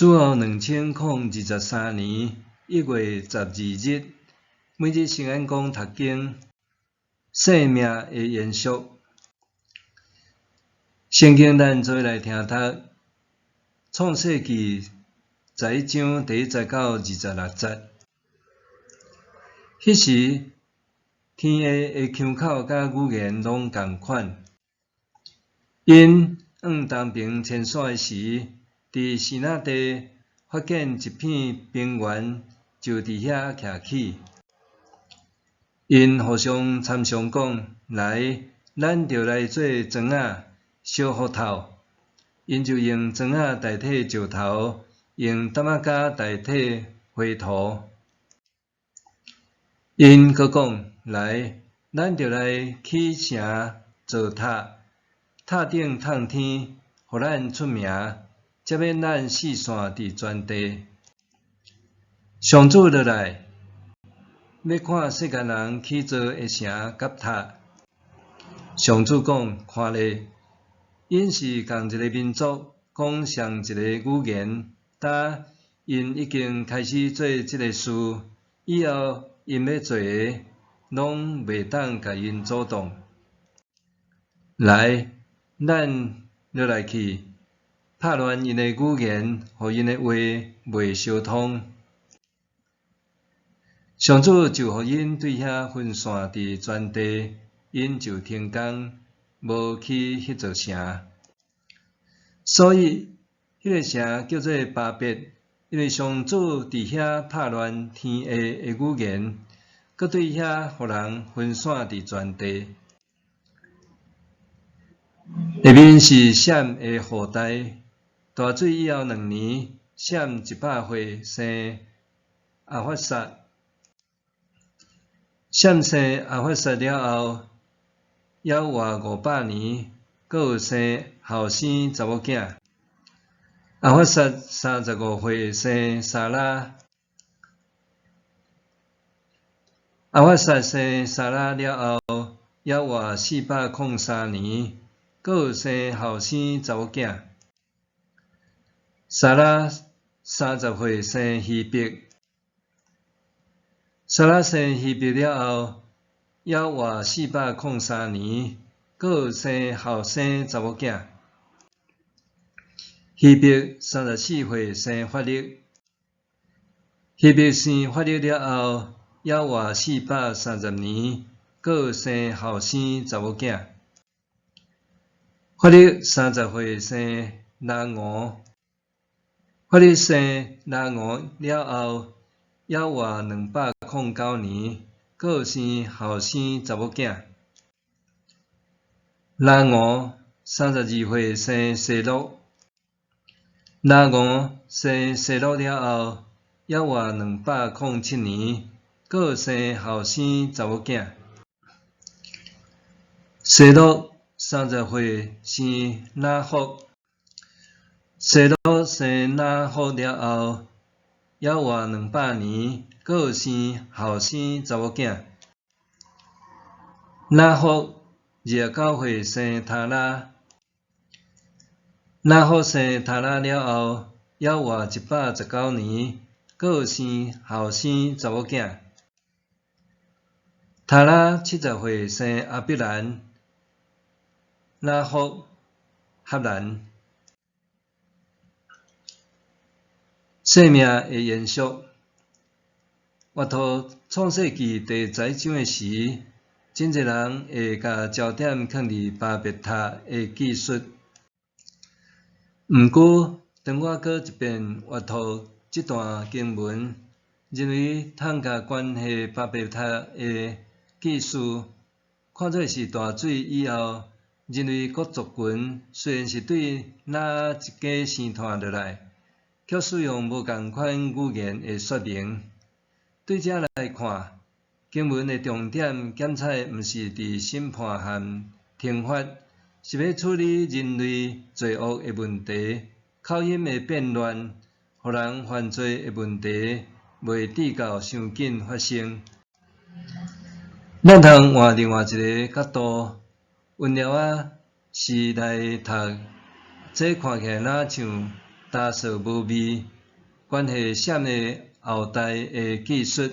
主后2023年1月12日，每日圣安宫读经，生命的延续。圣经咱做来听读，创世纪11章第1节到26节。迄时，天下的腔口甲语言拢共款。因东边迁徙时，伫西那地发现一片平原，就伫遐徛起。因互相参详讲：来，咱着来做砖仔，烧火头。因就用砖仔代替石头，用担仔架代替灰土。因阁讲：来，咱着来起城造塔，塔顶通天，互咱出名，才免咱四散伫全地。上主落来，要看世间人起造的城甲塔。上主讲：看咧，因是共一个民族，讲上一个语言，但因已经开始做即个事，以后因要做的，拢袂当甲因阻挡。来，咱落来去，拍乱因的语言，互因的话袂相通。上主就互因对遐分散伫全地，因就停工，无去迄座城。所以，迄个城叫做巴别，因为上主伫遐拍乱天下的语言，搁对遐互人分散伫全地。下面是闪的后代，大水以后2年，闪100岁生阿法萨。闪生阿法萨了后，还活500年，阁有生后生查某囝。阿法萨35岁生撒拉。阿法萨生撒拉了后，还活403年，阁有生后生查某囝。撒拉30岁生希伯。撒拉生希伯了后，还活403年，阁有生后生查某囝。希伯34岁生法勒。希伯生法勒了后，还活430年，阁有生后生查某囝。法勒30岁生拉俄。法勒生拉俄了后，还活209年，阁有生后生查某囝。拉俄32岁生西罗。拉俄生西罗了后，还活207年，阁有生后生查某囝。西罗30岁生拿霍。西罗生拿霍了后，还活200年，阁有生后生查某囝。拿霍29岁生塔拉。拿霍生塔拉了后，还活119年，阁有生后生查某囝。塔拉70岁生阿必兰。拿霍、哈兰。生命的延续。阅读创世纪第11章的时，真侪人会甲焦点放伫巴别塔的技术。毋过，当我搁一遍阅读这段经文，认为通甲关系巴别塔的技术，看做是大水以后，人类各族群虽然是对哪一个生团落来，却使用无共款语言的说明。对这来看，经文的重点检采毋是伫审判和惩罚，是要处理人类罪恶的问题、口音的变乱、互人犯罪的问题，袂抵到伤紧发生。咱通换另外一个角度，温聊是来读，这看起来哪像打扫无味，关系闪的后代的技术。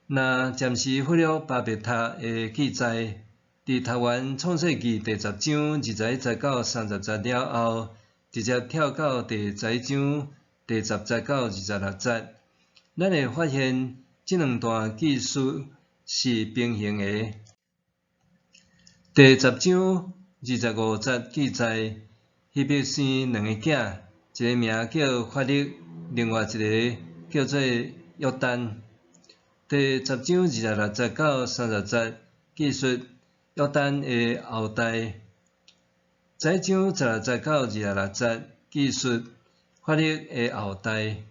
若暂时忽略巴别塔的记载，伫台湾创世纪第10章20节到30节了后，直接跳到第10章第10节到26节，咱会发现这两段记述是平行的。第10章25节记载，希伯生两个囝，一个名叫法勒，另外一个叫做约旦。第10章26节到30节记述约旦的后代。11章16节到26节记述法勒的后代。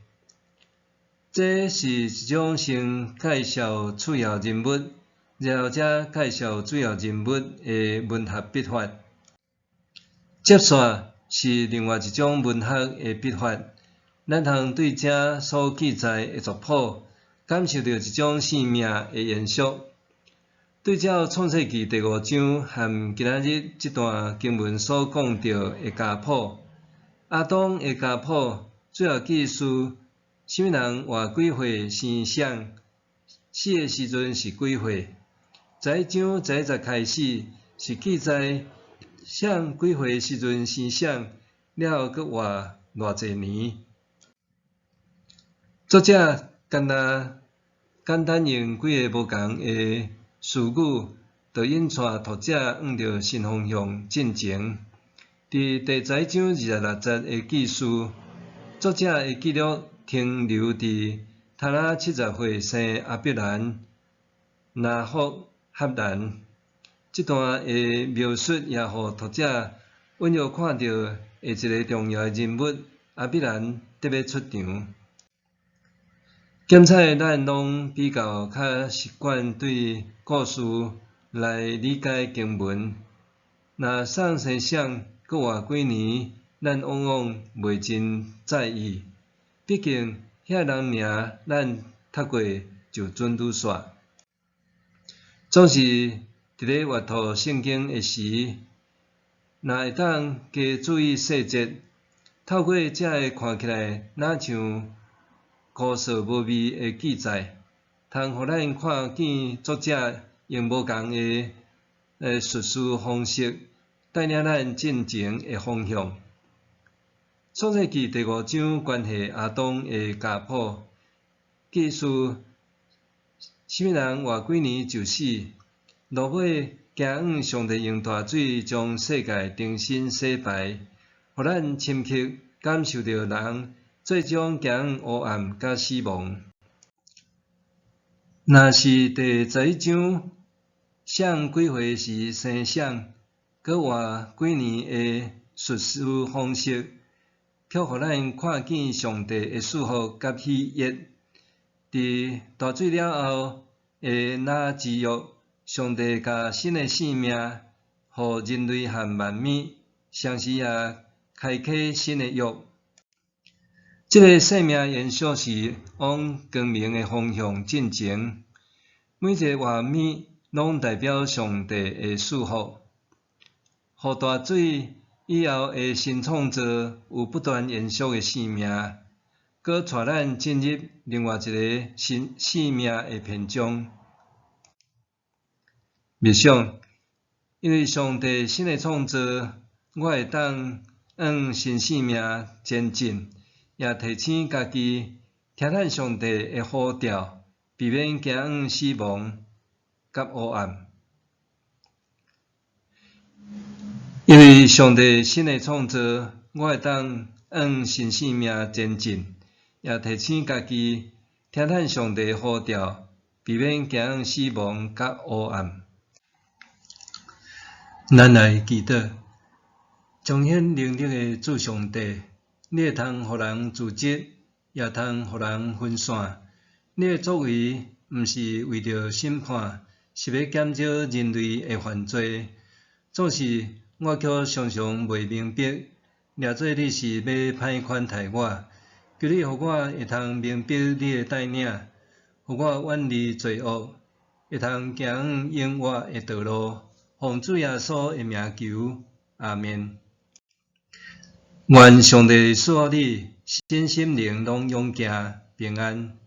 这是一种先介绍主要人物，然后才介绍主要人物的文学笔法。接续是另外一种文学的笔法，咱通对这所记载的族谱，感受到一种生命的延续。对照创世纪第5章和今仔日这段经文所讲到的家谱，亚当的家谱主要记述什么人活几岁生啥，死的时阵是几岁。11章第1节开始是记载啥几岁时阵生啥，了后佫活偌济年。作者简单用几个无同的词语，就引带读者往着新方向进前。伫第11章26节的记述，作者的记录停留伫塔拉70岁生阿伯兰、拿霍、哈兰。这段的描述也互读者稳约看到下一个重要的人物阿伯兰特别出场。检采咱拢比较较习惯对故事来理解经文，若送生啥搁活几年，咱往往袂真在意，毕竟遐人名咱读过就准拄煞。总是伫咧阅读圣经的时，若会当加注意细节，透过这个看起来若像枯燥无味的记载，通互咱看见作者用无同的叙事方式，带领咱进前的方向。创世纪第5章关系亚当的家谱，记述什么人活几年就死，落尾行往上帝用大水将世界重新洗白，互咱深刻感受到人最终行往黑暗甲死亡。若是第11章，啥几岁时生啥，搁活几年的叙事方式，却互咱看见上帝的祝福甲喜悦。伫大水了后的那之约，上帝甲新的生命，互人类和万物，同时也开启新的约。这个生命延续是往光明的方向进前，每一个画面拢代表上帝的祝福。互大水以后的新创造有不断延续的生命，搁带咱进入另外一个新生命的篇章。默想，因为上帝新的创造，我会当往新生命前进。也提醒家己，听咱上帝的呼召，避免行往死亡甲黑暗。因为上帝新的创造，我会当往新生命前进。也提醒家己，听咱上帝的呼召，避免行往死亡甲黑暗。咱来祈祷，彰显能力的主上帝。你会通互人自责，也通互人分散。你的作为，毋是为着审判，是要减少人类的犯罪。总是我却常常袂明白，掠做你是要歹款待我。求你互我会通明白你的带领，互我远离罪恶，会通行往永活的道路。奉主耶稣的名求，阿们。愿上帝赐予你身心灵拢勇健平安。